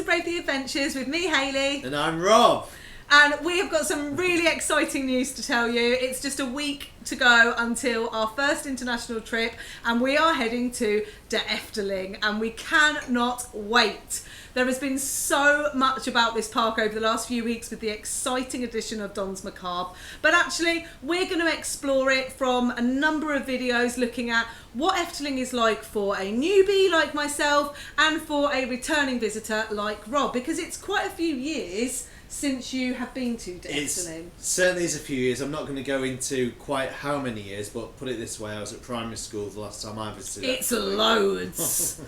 Brave the Adventures with me, Hayley. And I'm Rob. And we have got some really exciting news to tell you. It's just a week to go until our first international trip, and we are heading to the Efteling, and we cannot wait. There has been so much about this park over the last few weeks with the exciting addition of Don's Macabre, but actually we're going to explore it from a number of videos looking at what Efteling is like for a newbie like myself and for a returning visitor like Rob, because it's quite a few years since you have been to Efteling. Certainly is a few years. I'm not going to go into quite how many years, but put it this way, I was at primary school the last time I visited. It's loads.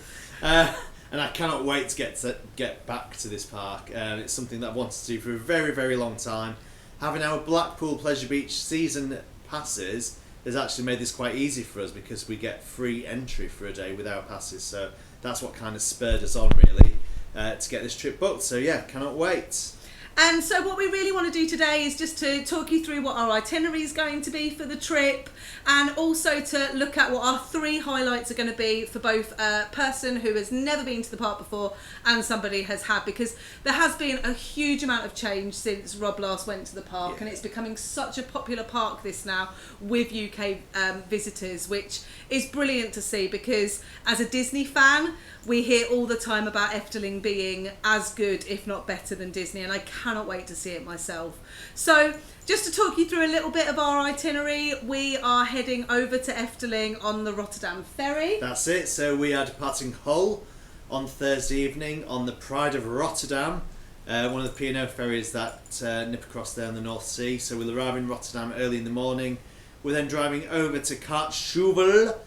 And I cannot wait to get back to this park. It's something that I've wanted to do for a very, very long time. Having our Blackpool Pleasure Beach season passes has actually made this quite easy for us because we get free entry for a day with our passes. So that's what kind of spurred us on, really, to get this trip booked. So yeah, cannot wait. And so what we really want to do today is just to talk you through what our itinerary is going to be for the trip, and also to look at what our 3 highlights are going to be for both a person who has never been to the park before and somebody has had, because there has been a huge amount of change since Rob last went to the park, and it's becoming such a popular park this now with UK visitors, which is brilliant to see, because as a Disney fan, we hear all the time about Efteling being as good, if not better, than Disney, and I cannot wait to see it myself. So just to talk you through a little bit of our itinerary, we are heading over to Efteling on the Rotterdam ferry. That's it. So we are departing Hull on Thursday evening on the Pride of Rotterdam, one of the P&O ferries that nip across there in the North Sea. So we'll arrive in Rotterdam early in the morning. We're then driving over to Kaatsheuvel,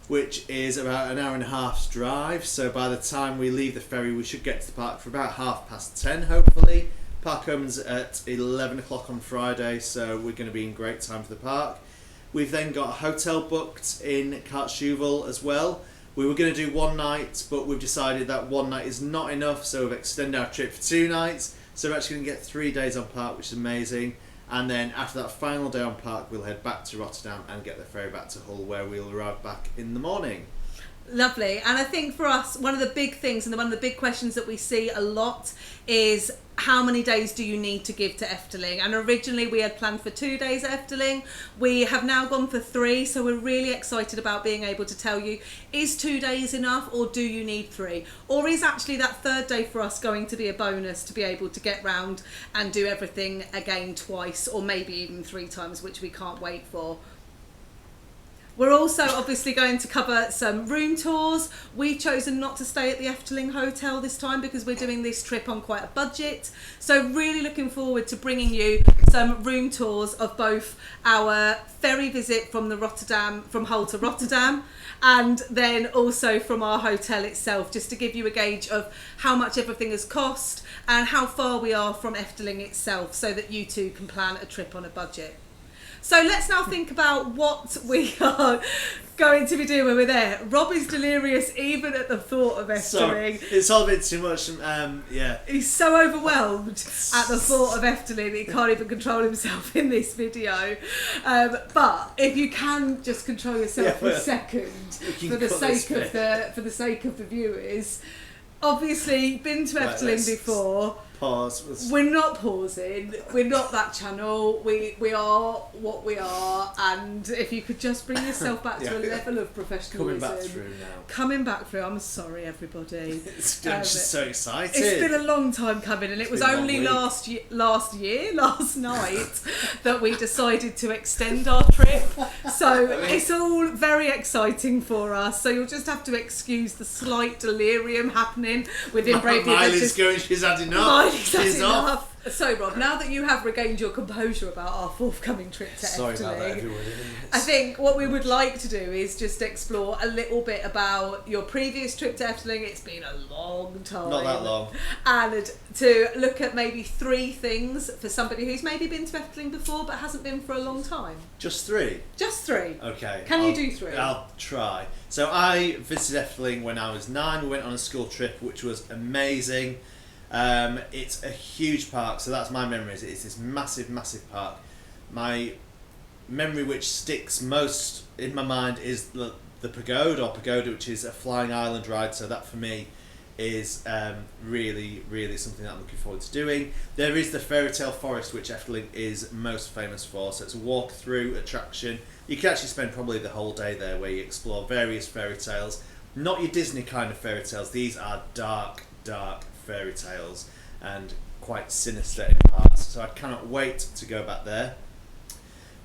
which is about an hour and a half's drive. So by the time we leave the ferry, we should get to the park for about 10:30, hopefully. Park opens at 11 o'clock on Friday, so we're going to be in great time for the park. We've then got a hotel booked in Kaatsheuvel as well. We were going to do one night, but we've decided that one night is not enough, so we've extended our trip for 2 nights. So we're actually going to get 3 days on park, which is amazing. And then after that final day on park, we'll head back to Rotterdam and get the ferry back to Hull, where we'll arrive back in the morning. Lovely. And I think for us, one of the big things and one of the big questions that we see a lot is how many days do you need to give to Efteling? And originally we had planned for 2 days at Efteling. We have now gone for 3, so we're really excited about being able to tell you, is 2 days enough, or do you need 3? Or is actually that 3rd day for us going to be a bonus to be able to get round and do everything again twice, or maybe even 3 times, which we can't wait for. We're also obviously going to cover some room tours. We've chosen not to stay at the Efteling Hotel this time because we're doing this trip on quite a budget. So really looking forward to bringing you some room tours of both our ferry visit from Hull to Rotterdam, and then also from our hotel itself, just to give you a gauge of how much everything has cost and how far we are from Efteling itself, so that you too can plan a trip on a budget. So let's now think about what we are going to be doing when we're there. Rob is delirious even at the thought of Efteling. Sorry, it's all a bit too much. Yeah. He's so overwhelmed at the thought of Efteling that he can't even control himself in this video. But if you can just control yourself for a second, for the sake of the viewers. Obviously, been to Efteling before. Pause. We're not pausing. We're not that channel. We are what we are. And if you could just bring yourself back to a level of professionalism. Coming back through. I'm sorry, everybody. I'm just so excited. It's been a long time coming, and it was only last night, that we decided to extend our trip. So it's all very exciting for us. So you'll just have to excuse the slight delirium happening within Brave the Adventures. Miley's going, she's had enough. She's off. So Rob, now that you have regained your composure about our forthcoming trip to Sorry Efteling, about that, everyone. I think what we would like to do is just explore a little bit about your previous trip to Efteling. It's been a long time. Not that long. And to look at maybe 3 things for somebody who's maybe been to Efteling before but hasn't been for a long time. Just 3? Just 3. Okay. Can you do 3? I'll try. So I visited Efteling when I was 9. We went on a school trip, which was amazing. It's a huge park, so that's my memory. It's this massive, massive park. My memory which sticks most in my mind is the pagoda, which is a flying island ride. So that for me is really, really something that I'm looking forward to doing. There is the Fairy Tale Forest, which Efteling is most famous for. So it's a walk-through attraction. You can actually spend probably the whole day there, where you explore various fairy tales. Not your Disney kind of fairy tales. These are dark, dark fairy tales, and quite sinister in parts. So I cannot wait to go back there.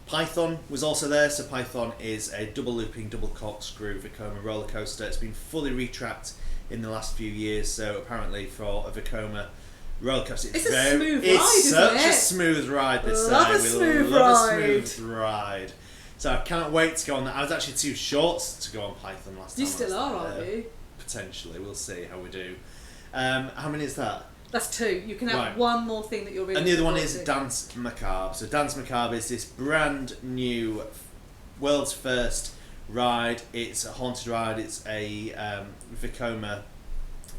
Python was also there. So Python is a double looping, double corkscrew Vekoma roller coaster. It's been fully retracked in the last few years. So apparently for a Vekoma roller coaster, it's a smooth ride, isn't it? It's such a smooth ride this Love time. a smooth Love a smooth ride. So I cannot wait to go on that. I was actually too short to go on Python last time. You still are, aren't you? Potentially. We'll see how we do. How many is that? That's 2. You can have one more thing that you're really. And the other one is Dance Macabre. So Dance Macabre is this brand new, world's first ride. It's a haunted ride. It's a Vekoma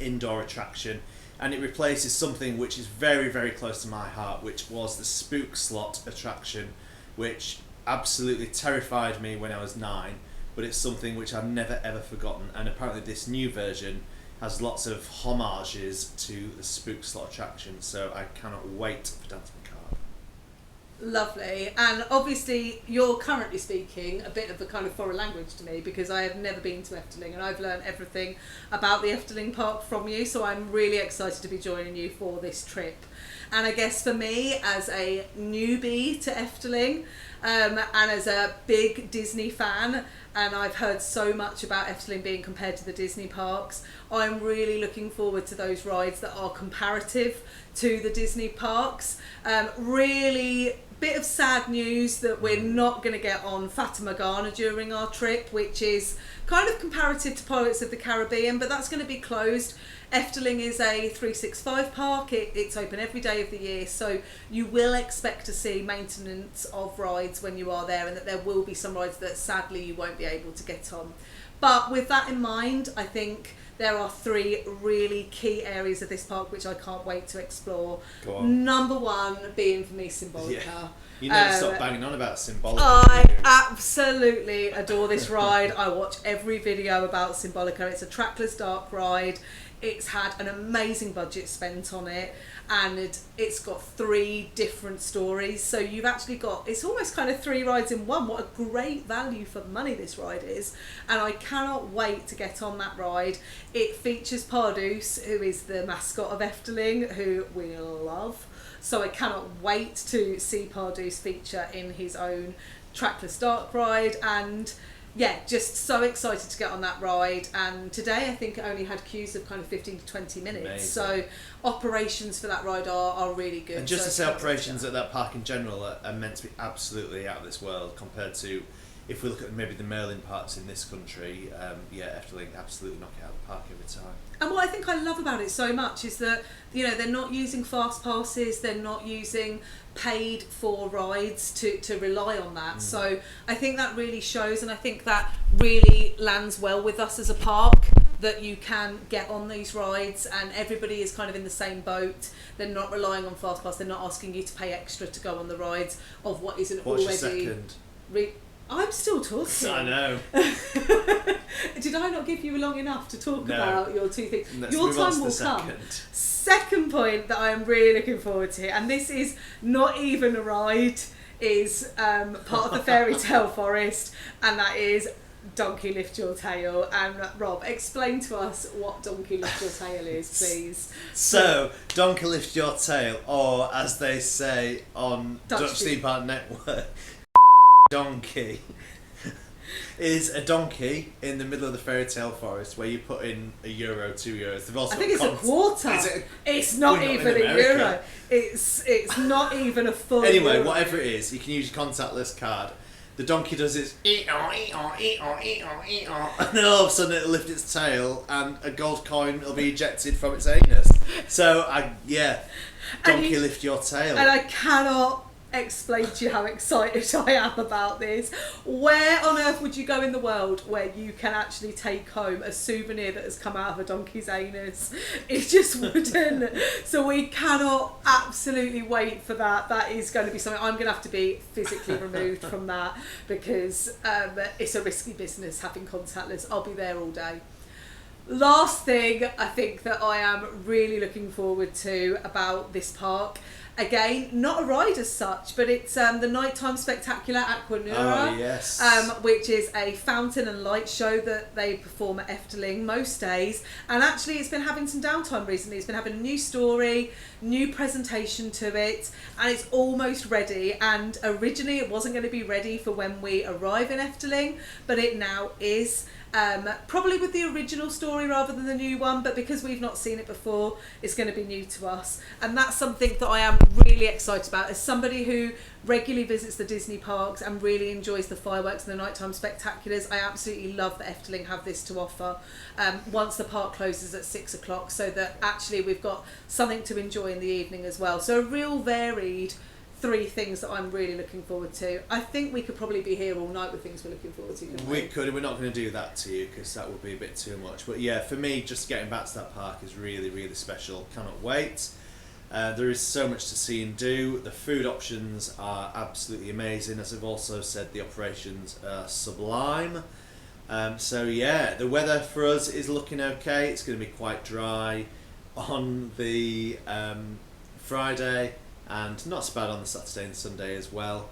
indoor attraction, and it replaces something which is very, very close to my heart, which was the Spook Slot attraction, which absolutely terrified me when I was 9. But it's something which I've never ever forgotten. And apparently this new version has lots of homages to the Spook Slot attraction, so I cannot wait for Dance Macabre. Lovely. And obviously you're currently speaking a bit of a kind of foreign language to me, because I have never been to Efteling and I've learned everything about the Efteling park from you, so I'm really excited to be joining you for this trip. And I guess for me, as a newbie to Efteling, and as a big Disney fan, and I've heard so much about Efteling being compared to the Disney parks, I'm really looking forward to those rides that are comparative to the Disney parks. Really bit of sad news that we're not going to get on Fata Morgana during our trip, which is kind of comparative to Pirates of the Caribbean, but that's going to be closed. Efteling is a 365 park. It's open every day of the year, so you will expect to see maintenance of rides when you are there, and that there will be some rides that sadly you won't be able to get on. But with that in mind, I think there are 3 really key areas of this park which I can't wait to explore. Go on. Number 1 being for me Symbolica. Yeah. You never stop banging on about Symbolica. I absolutely adore this ride. I watch every video about Symbolica. It's a trackless dark ride. It's had an amazing budget spent on it, and it's got 3 different stories. So you've actually got, it's almost kind of 3 rides in one. What a great value for money this ride is. And I cannot wait to get on that ride. It features Pardoes, who is the mascot of Efteling, who we love. So I cannot wait to see Pardoes feature in his own trackless dark ride, and yeah, just so excited to get on that ride. And today I think it only had queues of kind of 15 to 20 minutes. Amazing. So operations for that ride are really good. And just to say, operations at that park in general are meant to be absolutely out of this world compared to, if we look at maybe the Merlin parks in this country, Efteling absolutely knock it out of the park every time. And what I think I love about it so much is that, you know, they're not using fast passes, they're not using paid for rides to rely on that. So I think that really shows, and I think that really lands well with us as a park, that you can get on these rides and everybody is kind of in the same boat. They're not relying on fast pass, they're not asking you to pay extra to go on the rides of what isn't What's already... your second? I'm still talking. I know. Did I not give you long enough to talk about your 2 things? Let's your move on time to will the come. Second Point that I am really looking forward to, and this is not even a ride, is part of the Fairy Tale Forest, and that is Donkey Lift Your Tail. And Rob, explain to us what Donkey Lift Your Tail is, please. So, Donkey Lift Your Tail, or as they say on Dutch Theme Park Network, donkey, is a donkey in the middle of the Fairy Tale Forest where you put in €1, €2. They've also I think it's a quarter. It's not even a euro. It's not even a full Anyway, euro. whatever it is, you can use your contactless card. The donkey does its and then all of a sudden it'll lift its tail and a gold coin will be ejected from its anus. So, donkey lift your tail. And I cannot explain to you how excited I am about this. Where on earth would you go in the world where you can actually take home a souvenir that has come out of a donkey's anus? It just wouldn't. So we cannot absolutely wait for that. That is going to be something I'm going to have to be physically removed from that, because it's a risky business having contactless. I'll be there all day. Last thing I think that I am really looking forward to about this park, again, not a ride as such, but it's the Nighttime Spectacular Aquanura, Oh, yes. which is a fountain and light show that they perform at Efteling most days. And actually it's been having some downtime recently. It's been having a new story, new presentation to it, and it's almost ready. And originally it wasn't going to be ready for when we arrive in Efteling, but it now is. Probably with the original story rather than the new one, but because we've not seen it before, it's going to be new to us, and that's something that I am really excited about. As somebody who regularly visits the Disney parks and really enjoys the fireworks and the nighttime spectaculars, I absolutely love that Efteling have this to offer once the park closes at 6 o'clock, so that actually we've got something to enjoy in the evening as well. So a real varied 3 things that I'm really looking forward to. I think we could probably be here all night with things we're looking forward to. We could. We're not going to do that to you because that would be a bit too much. But yeah, for me, just getting back to that park is really, really special. Cannot wait. There is so much to see and do. The food options are absolutely amazing. As I've also said, the operations are sublime. So yeah, the weather for us is looking okay. It's going to be quite dry on the Friday, and not so bad on the Saturday and Sunday as well.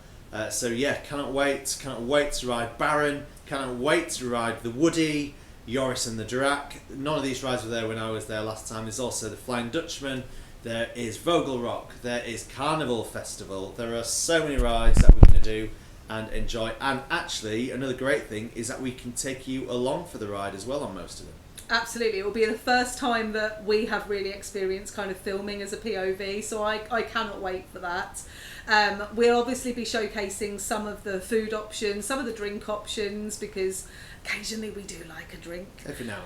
So yeah, cannot wait to ride Baron, cannot wait to ride the Woody, Yoris and the Drac. None of these rides were there when I was there last time. There's also the Flying Dutchman, there is Vogelrock, there is Carnival Festival. There are so many rides that we're going to do and enjoy, and actually another great thing is that we can take you along for the ride as well on most of them. Absolutely, it will be the first time that we have really experienced kind of filming as a POV, so I cannot wait for that. We'll obviously be showcasing some of the food options, some of the drink options, because occasionally we do like a drink. Every now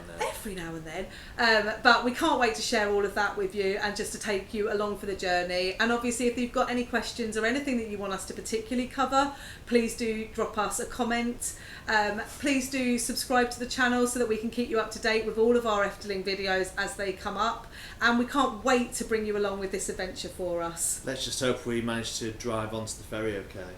and then. But we can't wait to share all of that with you and just to take you along for the journey. And obviously if you've got any questions or anything that you want us to particularly cover, please do drop us a comment. Please do subscribe to the channel so that we can keep you up to date with all of our Efteling videos as they come up. And we can't wait to bring you along with this adventure for us. Let's just hope we manage to drive onto the ferry okay.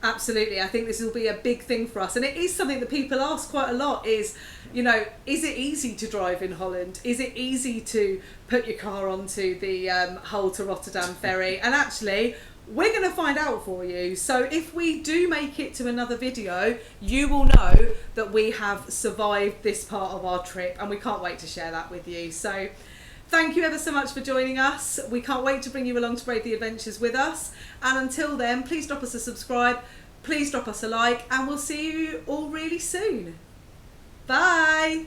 Absolutely, I think this will be a big thing for us, and it is something that people ask quite a lot is, you know, is it easy to drive in Holland? Is it easy to put your car onto the Hull to Rotterdam ferry? And actually, we're going to find out for you. So if we do make it to another video, you will know that we have survived this part of our trip, and we can't wait to share that with you. So thank you ever so much for joining us. We can't wait to bring you along to brave the adventures with us. And until then, please drop us a subscribe, please drop us a like, and we'll see you all really soon. Bye.